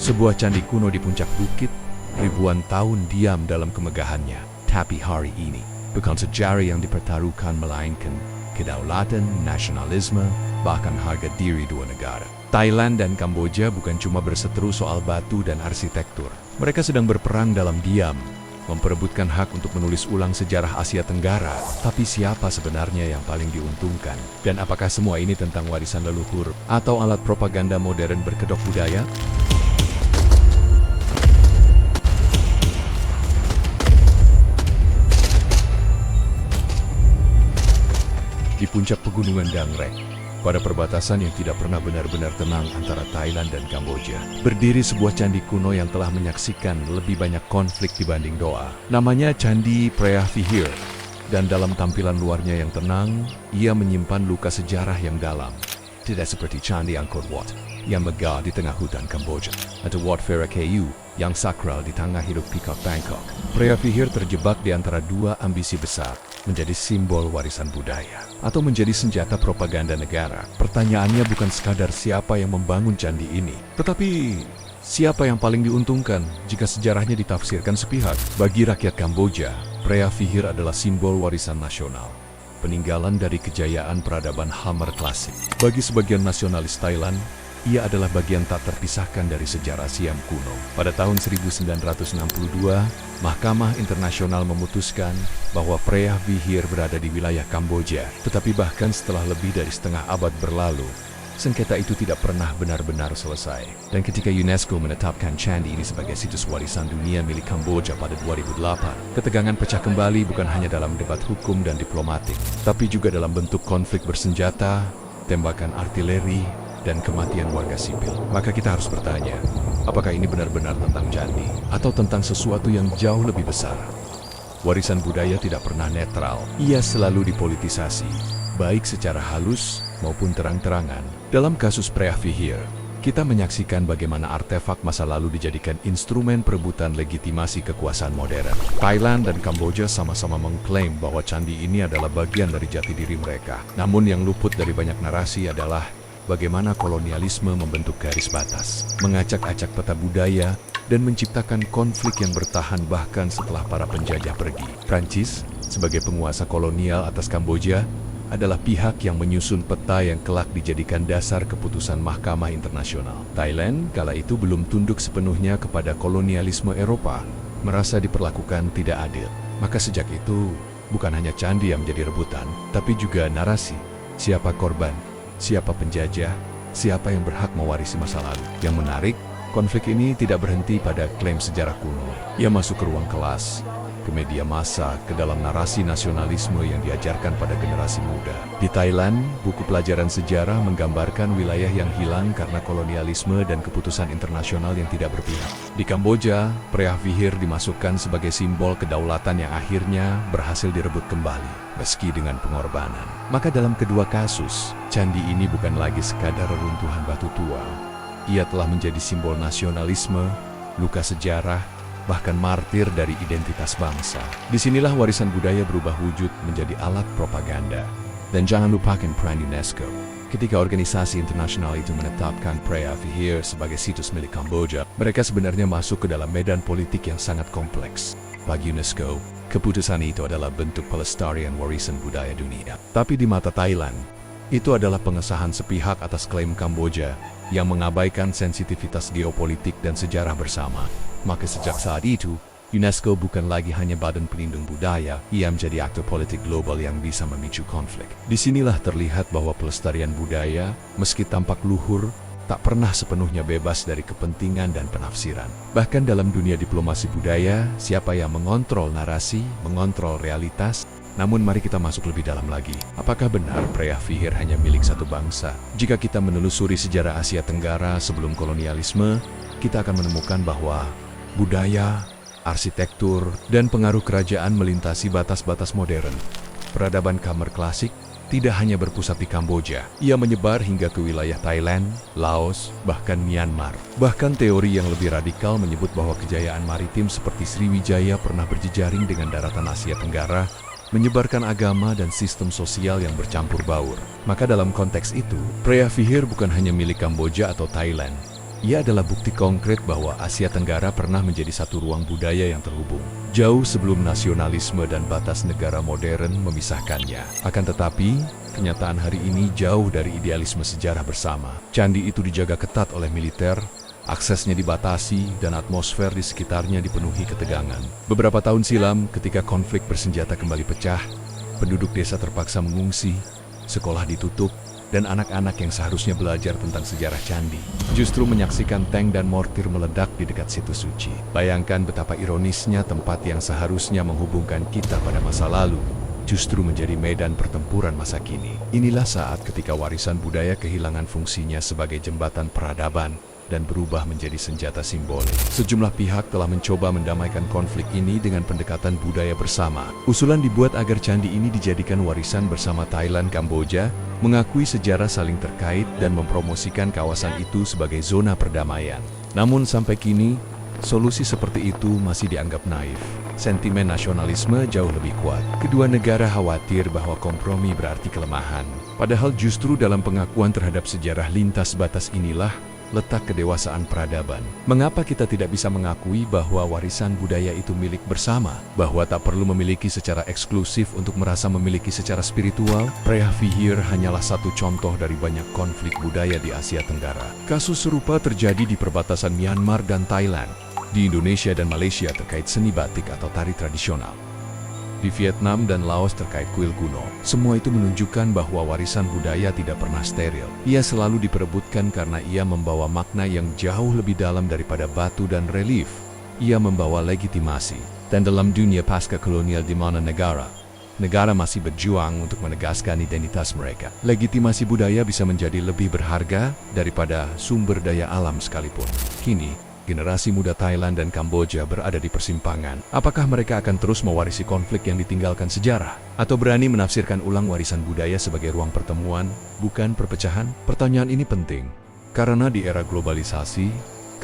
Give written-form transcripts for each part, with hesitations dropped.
Sebuah candi kuno di puncak bukit, ribuan tahun diam dalam kemegahannya. Tapi hari ini, bukan sejarah yang dipertaruhkan melainkan kedaulatan, nasionalisme, bahkan harga diri dua negara. Thailand dan Kamboja bukan cuma berseteru soal batu dan arsitektur. Mereka sedang berperang dalam diam, memperebutkan hak untuk menulis ulang sejarah Asia Tenggara. Tapi siapa sebenarnya yang paling diuntungkan? Dan apakah semua ini tentang warisan leluhur atau alat propaganda modern berkedok budaya? Di puncak pegunungan Dangrek, pada perbatasan yang tidak pernah benar-benar tenang antara Thailand dan Kamboja, berdiri sebuah candi kuno yang telah menyaksikan lebih banyak konflik dibanding doa. Namanya Candi Preah Vihear, dan dalam tampilan luarnya yang tenang, ia menyimpan luka sejarah yang dalam. Tidak seperti Candi Angkor Wat yang megah di tengah hutan Kamboja, atau Wat Phra Kaew yang sakral di tengah hiruk pikuk Bangkok. Preah Vihear terjebak di antara dua ambisi besar, menjadi simbol warisan budaya atau menjadi senjata propaganda negara. Pertanyaannya bukan sekadar siapa yang membangun candi ini, tetapi siapa yang paling diuntungkan jika sejarahnya ditafsirkan sepihak. Bagi rakyat Kamboja, Preah Vihear adalah simbol warisan nasional, peninggalan dari kejayaan peradaban Khmer klasik. Bagi sebagian nasionalis Thailand, ia adalah bagian tak terpisahkan dari sejarah Siam kuno. Pada tahun 1962, Mahkamah Internasional memutuskan bahwa Preah Vihear berada di wilayah Kamboja. Tetapi bahkan setelah lebih dari setengah abad berlalu, sengketa itu tidak pernah benar-benar selesai. Dan ketika UNESCO menetapkan candi ini sebagai situs warisan dunia milik Kamboja pada 2008, ketegangan pecah kembali bukan hanya dalam debat hukum dan diplomatik, tapi juga dalam bentuk konflik bersenjata, tembakan artileri, dan kematian warga sipil. Maka kita harus bertanya, apakah ini benar-benar tentang candi atau tentang sesuatu yang jauh lebih besar? Warisan budaya tidak pernah netral. Ia selalu dipolitisasi, baik secara halus maupun terang-terangan. Dalam kasus Preah Vihear, kita menyaksikan bagaimana artefak masa lalu dijadikan instrumen perebutan legitimasi kekuasaan modern. Thailand dan Kamboja sama-sama mengklaim bahwa candi ini adalah bagian dari jati diri mereka. Namun yang luput dari banyak narasi adalah bagaimana kolonialisme membentuk garis batas, mengacak-acak peta budaya, dan menciptakan konflik yang bertahan bahkan setelah para penjajah pergi. Prancis, sebagai penguasa kolonial atas Kamboja, adalah pihak yang menyusun peta yang kelak dijadikan dasar keputusan Mahkamah Internasional. Thailand kala itu belum tunduk sepenuhnya kepada kolonialisme Eropa, merasa diperlakukan tidak adil. Maka sejak itu, bukan hanya candi yang menjadi rebutan, tapi juga narasi, siapa korban, siapa penjajah, siapa yang berhak mewarisi masa lalu. Yang menarik, konflik ini tidak berhenti pada klaim sejarah kuno. Ia masuk ke ruang kelas, ke media massa, ke dalam narasi nasionalisme yang diajarkan pada generasi muda. Di Thailand, buku pelajaran sejarah menggambarkan wilayah yang hilang karena kolonialisme dan keputusan internasional yang tidak berpihak. Di Kamboja, Preah Vihear dimasukkan sebagai simbol kedaulatan yang akhirnya berhasil direbut kembali, meski dengan pengorbanan. Maka dalam kedua kasus, candi ini bukan lagi sekadar reruntuhan batu tua. Ia telah menjadi simbol nasionalisme, luka sejarah, bahkan martir dari identitas bangsa. Disinilah warisan budaya berubah wujud menjadi alat propaganda. Dan jangan lupakan peran UNESCO. Ketika organisasi internasional itu menetapkan Preah Vihear sebagai situs milik Kamboja, mereka sebenarnya masuk ke dalam medan politik yang sangat kompleks. Bagi UNESCO, keputusan itu adalah bentuk pelestarian warisan budaya dunia. Tapi di mata Thailand, itu adalah pengesahan sepihak atas klaim Kamboja yang mengabaikan sensitivitas geopolitik dan sejarah bersama. Maka sejak saat itu, UNESCO bukan lagi hanya badan pelindung budaya, ia menjadi aktor politik global yang bisa memicu konflik. Disinilah terlihat bahwa pelestarian budaya, meski tampak luhur, tak pernah sepenuhnya bebas dari kepentingan dan penafsiran. Bahkan dalam dunia diplomasi budaya, siapa yang mengontrol narasi, mengontrol realitas. Namun mari kita masuk lebih dalam lagi. Apakah benar Preah Vihear hanya milik satu bangsa? Jika kita menelusuri sejarah Asia Tenggara sebelum kolonialisme, kita akan menemukan bahwa budaya, arsitektur, dan pengaruh kerajaan melintasi batas-batas modern. Peradaban Khmer klasik tidak hanya berpusat di Kamboja, ia menyebar hingga ke wilayah Thailand, Laos, bahkan Myanmar. Bahkan teori yang lebih radikal menyebut bahwa kejayaan maritim seperti Sriwijaya pernah berjejaring dengan daratan Asia Tenggara, menyebarkan agama dan sistem sosial yang bercampur baur. Maka dalam konteks itu, Preah Vihear bukan hanya milik Kamboja atau Thailand. Ia adalah bukti konkret bahwa Asia Tenggara pernah menjadi satu ruang budaya yang terhubung, jauh sebelum nasionalisme dan batas negara modern memisahkannya. Akan tetapi, kenyataan hari ini jauh dari idealisme sejarah bersama. Candi itu dijaga ketat oleh militer, aksesnya dibatasi, dan atmosfer di sekitarnya dipenuhi ketegangan. Beberapa tahun silam, ketika konflik bersenjata kembali pecah, penduduk desa terpaksa mengungsi, sekolah ditutup, dan anak-anak yang seharusnya belajar tentang sejarah candi justru menyaksikan tank dan mortir meledak di dekat situs suci. Bayangkan betapa ironisnya tempat yang seharusnya menghubungkan kita pada masa lalu justru menjadi medan pertempuran masa kini. Inilah saat ketika warisan budaya kehilangan fungsinya sebagai jembatan peradaban dan berubah menjadi senjata simbolik. Sejumlah pihak telah mencoba mendamaikan konflik ini dengan pendekatan budaya bersama. Usulan dibuat agar candi ini dijadikan warisan bersama Thailand, Kamboja, mengakui sejarah saling terkait dan mempromosikan kawasan itu sebagai zona perdamaian. Namun sampai kini, solusi seperti itu masih dianggap naif. Sentimen nasionalisme jauh lebih kuat. Kedua negara khawatir bahwa kompromi berarti kelemahan. Padahal justru dalam pengakuan terhadap sejarah lintas batas inilah letak kedewasaan peradaban. Mengapa kita tidak bisa mengakui bahwa warisan budaya itu milik bersama? Bahwa tak perlu memiliki secara eksklusif untuk merasa memiliki secara spiritual? Preah Vihear hanyalah satu contoh dari banyak konflik budaya di Asia Tenggara. Kasus serupa terjadi di perbatasan Myanmar dan Thailand, di Indonesia dan Malaysia terkait seni batik atau tari tradisional, di Vietnam dan Laos terkait kuil kuno. Semua itu menunjukkan bahwa warisan budaya tidak pernah steril. Ia selalu diperebutkan karena ia membawa makna yang jauh lebih dalam daripada batu dan relief. Ia membawa legitimasi. Dan dalam dunia pasca kolonial di mana negara masih berjuang untuk menegaskan identitas mereka, legitimasi budaya bisa menjadi lebih berharga daripada sumber daya alam sekalipun. Kini, generasi muda Thailand dan Kamboja berada di persimpangan. Apakah mereka akan terus mewarisi konflik yang ditinggalkan sejarah? Atau berani menafsirkan ulang warisan budaya sebagai ruang pertemuan, bukan perpecahan? Pertanyaan ini penting, karena di era globalisasi,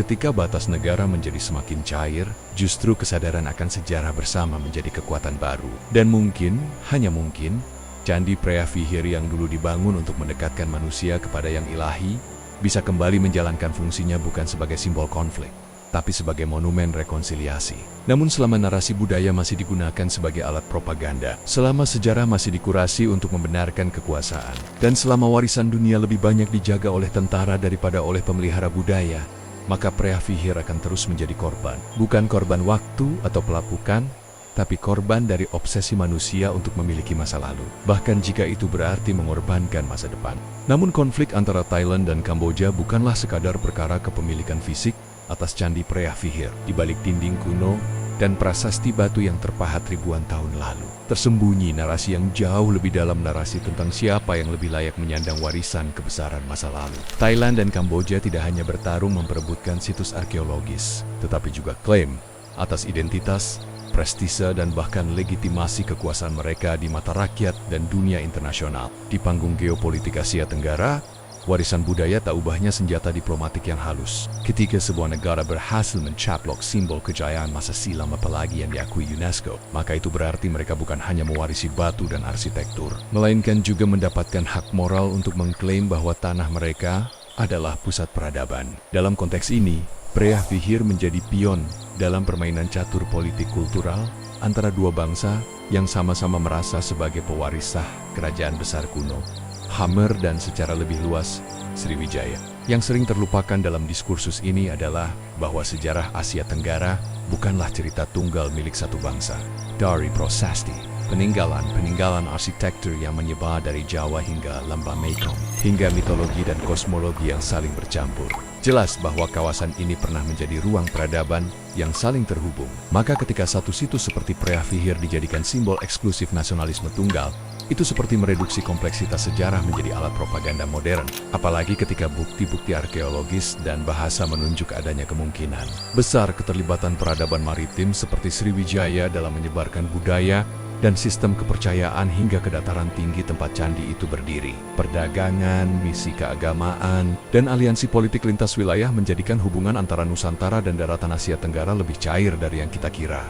ketika batas negara menjadi semakin cair, justru kesadaran akan sejarah bersama menjadi kekuatan baru. Dan mungkin, hanya mungkin, Candi Preah Vihear yang dulu dibangun untuk mendekatkan manusia kepada yang ilahi, bisa kembali menjalankan fungsinya bukan sebagai simbol konflik, tapi sebagai monumen rekonsiliasi. Namun selama narasi budaya masih digunakan sebagai alat propaganda, selama sejarah masih dikurasi untuk membenarkan kekuasaan, dan selama warisan dunia lebih banyak dijaga oleh tentara daripada oleh pemelihara budaya, maka Preah Vihear akan terus menjadi korban. Bukan korban waktu atau pelapukan, tapi korban dari obsesi manusia untuk memiliki masa lalu, bahkan jika itu berarti mengorbankan masa depan. Namun konflik antara Thailand dan Kamboja bukanlah sekadar perkara kepemilikan fisik atas Candi Preah Vihear. Di balik dinding kuno dan prasasti batu yang terpahat ribuan tahun lalu, tersembunyi narasi yang jauh lebih dalam, narasi tentang siapa yang lebih layak menyandang warisan kebesaran masa lalu. Thailand dan Kamboja tidak hanya bertarung memperebutkan situs arkeologis, tetapi juga klaim atas identitas, prestise, dan bahkan legitimasi kekuasaan mereka di mata rakyat dan dunia internasional. Di panggung geopolitik Asia Tenggara, warisan budaya tak ubahnya senjata diplomatik yang halus. Ketika sebuah negara berhasil mencaplok simbol kejayaan masa silam apalagi yang diakui UNESCO, maka itu berarti mereka bukan hanya mewarisi batu dan arsitektur, melainkan juga mendapatkan hak moral untuk mengklaim bahwa tanah mereka adalah pusat peradaban. Dalam konteks ini, Preah Vihear menjadi pion dalam permainan catur politik kultural antara dua bangsa yang sama-sama merasa sebagai pewaris sah kerajaan besar kuno, Hammer, dan secara lebih luas, Sriwijaya. Yang sering terlupakan dalam diskursus ini adalah bahwa sejarah Asia Tenggara bukanlah cerita tunggal milik satu bangsa. Dari prasasti, peninggalan arsitektur yang menyebar dari Jawa hingga Lembah Mekong, hingga mitologi dan kosmologi yang saling bercampur, jelas bahwa kawasan ini pernah menjadi ruang peradaban yang saling terhubung. Maka ketika satu situs seperti Preah Vihear dijadikan simbol eksklusif nasionalisme tunggal, itu seperti mereduksi kompleksitas sejarah menjadi alat propaganda modern. Apalagi ketika bukti-bukti arkeologis dan bahasa menunjuk adanya kemungkinan besar keterlibatan peradaban maritim seperti Sriwijaya dalam menyebarkan budaya dan sistem kepercayaan hingga ke dataran tinggi tempat candi itu berdiri. Perdagangan, misi keagamaan, dan aliansi politik lintas wilayah menjadikan hubungan antara Nusantara dan daratan Asia Tenggara lebih cair dari yang kita kira.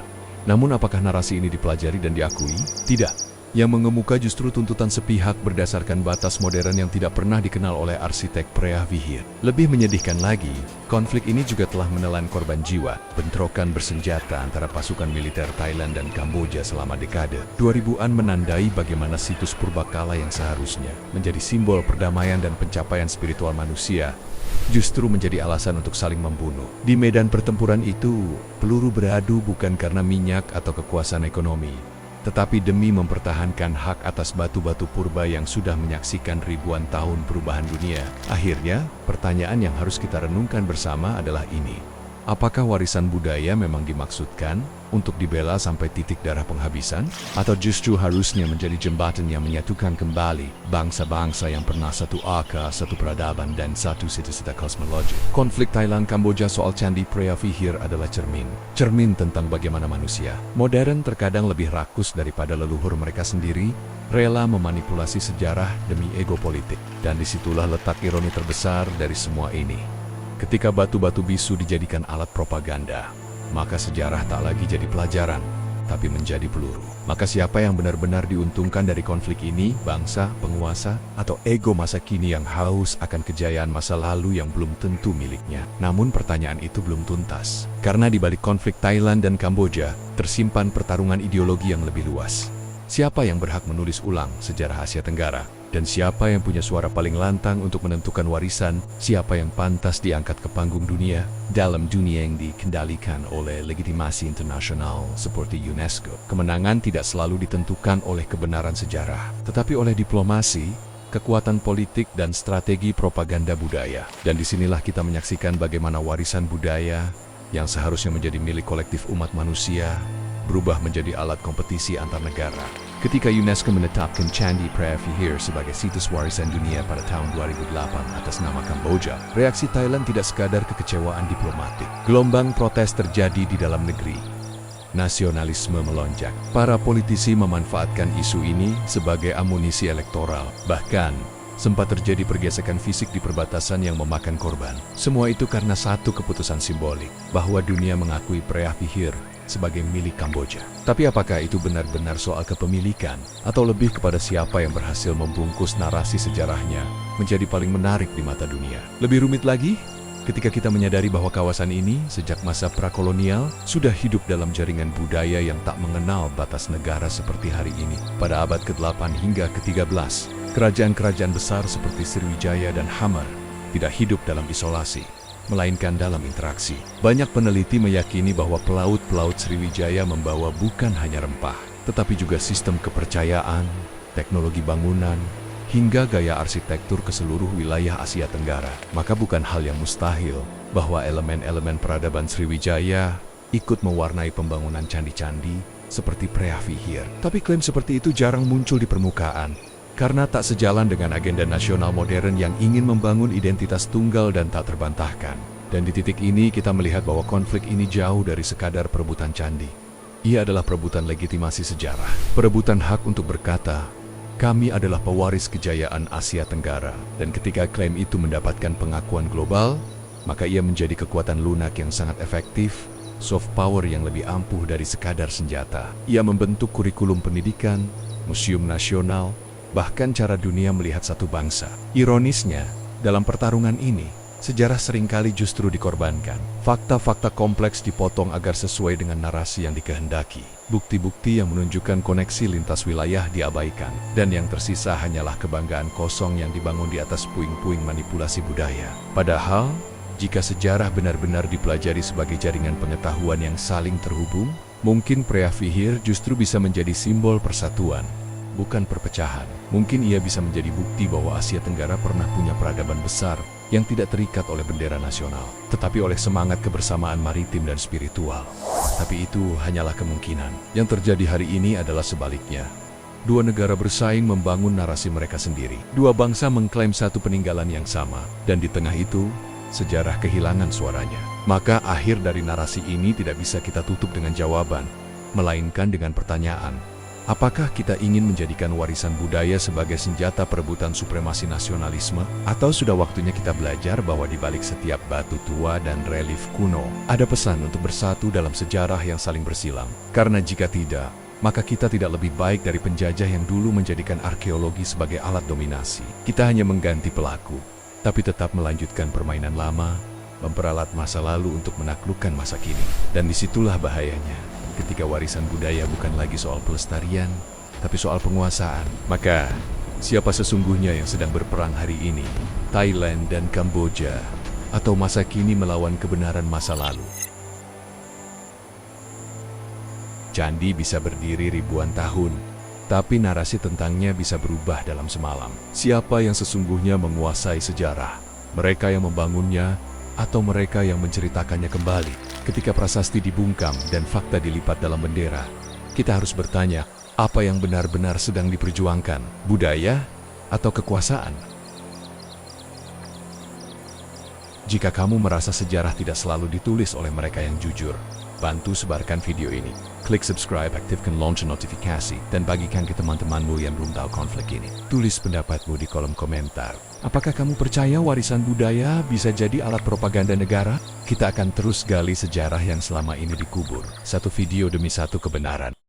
Namun apakah narasi ini dipelajari dan diakui? Tidak. Yang mengemuka justru tuntutan sepihak berdasarkan batas modern yang tidak pernah dikenal oleh arsitek Preah Vihear. Lebih menyedihkan lagi, konflik ini juga telah menelan korban jiwa. Bentrokan bersenjata antara pasukan militer Thailand dan Kamboja selama dekade 2000-an menandai bagaimana situs purbakala yang seharusnya menjadi simbol perdamaian dan pencapaian spiritual manusia justru menjadi alasan untuk saling membunuh. Di medan pertempuran itu, peluru beradu bukan karena minyak atau kekuasaan ekonomi, tetapi demi mempertahankan hak atas batu-batu purba yang sudah menyaksikan ribuan tahun perubahan dunia. Akhirnya, pertanyaan yang harus kita renungkan bersama adalah ini. Apakah warisan budaya memang dimaksudkan untuk dibela sampai titik darah penghabisan? Atau justru harusnya menjadi jembatan yang menyatukan kembali bangsa-bangsa yang pernah satu akar, satu peradaban, dan satu cita-cita kosmologi? Konflik Thailand-Kamboja soal Candi Preah Vihear adalah cermin tentang bagaimana manusia modern terkadang lebih rakus daripada leluhur mereka sendiri, rela memanipulasi sejarah demi ego politik. Dan disitulah letak ironi terbesar dari semua ini. Ketika batu-batu bisu dijadikan alat propaganda, maka sejarah tak lagi jadi pelajaran, tapi menjadi peluru. Maka siapa yang benar-benar diuntungkan dari konflik ini? Bangsa, penguasa, atau ego masa kini yang haus akan kejayaan masa lalu yang belum tentu miliknya? Namun pertanyaan itu belum tuntas. Karena di balik konflik Thailand dan Kamboja, tersimpan pertarungan ideologi yang lebih luas. Siapa yang berhak menulis ulang sejarah Asia Tenggara? Dan siapa yang punya suara paling lantang untuk menentukan warisan? Siapa yang pantas diangkat ke panggung dunia dalam dunia yang dikendalikan oleh legitimasi internasional seperti UNESCO? Kemenangan tidak selalu ditentukan oleh kebenaran sejarah, tetapi oleh diplomasi, kekuatan politik, dan strategi propaganda budaya. Dan disinilah kita menyaksikan bagaimana warisan budaya yang seharusnya menjadi milik kolektif umat manusia berubah menjadi alat kompetisi antar negara. Ketika UNESCO menetapkan Candi Preah Vihear sebagai situs warisan dunia pada tahun 2008 atas nama Kamboja, reaksi Thailand tidak sekadar kekecewaan diplomatik. Gelombang protes terjadi di dalam negeri. Nasionalisme melonjak. Para politisi memanfaatkan isu ini sebagai amunisi elektoral. Bahkan, sempat terjadi pergesekan fisik di perbatasan yang memakan korban. Semua itu karena satu keputusan simbolik, bahwa dunia mengakui Preah Vihear sebagai milik Kamboja. Tapi apakah itu benar-benar soal kepemilikan? Atau lebih kepada siapa yang berhasil membungkus narasi sejarahnya menjadi paling menarik di mata dunia? Lebih rumit lagi, ketika kita menyadari bahwa kawasan ini sejak masa prakolonial sudah hidup dalam jaringan budaya yang tak mengenal batas negara seperti hari ini. Pada abad ke-8 hingga ke-13, kerajaan-kerajaan besar seperti Sriwijaya dan Hammer tidak hidup dalam isolasi, melainkan dalam interaksi. Banyak peneliti meyakini bahwa pelaut-pelaut Sriwijaya membawa bukan hanya rempah, tetapi juga sistem kepercayaan, teknologi bangunan, hingga gaya arsitektur ke seluruh wilayah Asia Tenggara. Maka bukan hal yang mustahil bahwa elemen-elemen peradaban Sriwijaya ikut mewarnai pembangunan candi-candi seperti Preah Vihear. Tapi klaim seperti itu jarang muncul di permukaan, karena tak sejalan dengan agenda nasional modern yang ingin membangun identitas tunggal dan tak terbantahkan. Dan di titik ini kita melihat bahwa konflik ini jauh dari sekadar perebutan candi. Ia adalah perebutan legitimasi sejarah, perebutan hak untuk berkata, kami adalah pewaris kejayaan Asia Tenggara. Dan ketika klaim itu mendapatkan pengakuan global, maka ia menjadi kekuatan lunak yang sangat efektif, soft power yang lebih ampuh dari sekadar senjata. Ia membentuk kurikulum pendidikan, museum nasional, bahkan cara dunia melihat satu bangsa. Ironisnya, dalam pertarungan ini, sejarah seringkali justru dikorbankan. Fakta-fakta kompleks dipotong agar sesuai dengan narasi yang dikehendaki. Bukti-bukti yang menunjukkan koneksi lintas wilayah diabaikan. Dan yang tersisa hanyalah kebanggaan kosong yang dibangun di atas puing-puing manipulasi budaya. Padahal, jika sejarah benar-benar dipelajari sebagai jaringan pengetahuan yang saling terhubung, mungkin Preah Vihear justru bisa menjadi simbol persatuan, bukan perpecahan. Mungkin ia bisa menjadi bukti bahwa Asia Tenggara pernah punya peradaban besar yang tidak terikat oleh bendera nasional, tetapi oleh semangat kebersamaan maritim dan spiritual. Tapi itu hanyalah kemungkinan. Yang terjadi hari ini adalah sebaliknya. Dua negara bersaing membangun narasi mereka sendiri. Dua bangsa mengklaim satu peninggalan yang sama, dan di tengah itu, sejarah kehilangan suaranya. Maka akhir dari narasi ini tidak bisa kita tutup dengan jawaban, melainkan dengan pertanyaan. Apakah kita ingin menjadikan warisan budaya sebagai senjata perebutan supremasi nasionalisme? Atau sudah waktunya kita belajar bahwa di balik setiap batu tua dan relief kuno, ada pesan untuk bersatu dalam sejarah yang saling bersilang? Karena jika tidak, maka kita tidak lebih baik dari penjajah yang dulu menjadikan arkeologi sebagai alat dominasi. Kita hanya mengganti pelaku, tapi tetap melanjutkan permainan lama, memperalat masa lalu untuk menaklukkan masa kini. Dan disitulah bahayanya, ketika warisan budaya bukan lagi soal pelestarian, tapi soal penguasaan. Maka, siapa sesungguhnya yang sedang berperang hari ini? Thailand dan Kamboja, atau masa kini melawan kebenaran masa lalu? Candi bisa berdiri ribuan tahun, tapi narasi tentangnya bisa berubah dalam semalam. Siapa yang sesungguhnya menguasai sejarah? Mereka yang membangunnya, atau mereka yang menceritakannya kembali? Ketika prasasti dibungkam dan fakta dilipat dalam bendera, kita harus bertanya, apa yang benar-benar sedang diperjuangkan? Budaya atau kekuasaan? Jika kamu merasa sejarah tidak selalu ditulis oleh mereka yang jujur, bantu sebarkan video ini. Klik subscribe, aktifkan lonceng notifikasi, dan bagikan ke teman-temanmu yang belum tahu konflik ini. Tulis pendapatmu di kolom komentar. Apakah kamu percaya warisan budaya bisa jadi alat propaganda negara? Kita akan terus gali sejarah yang selama ini dikubur. Satu video demi satu kebenaran.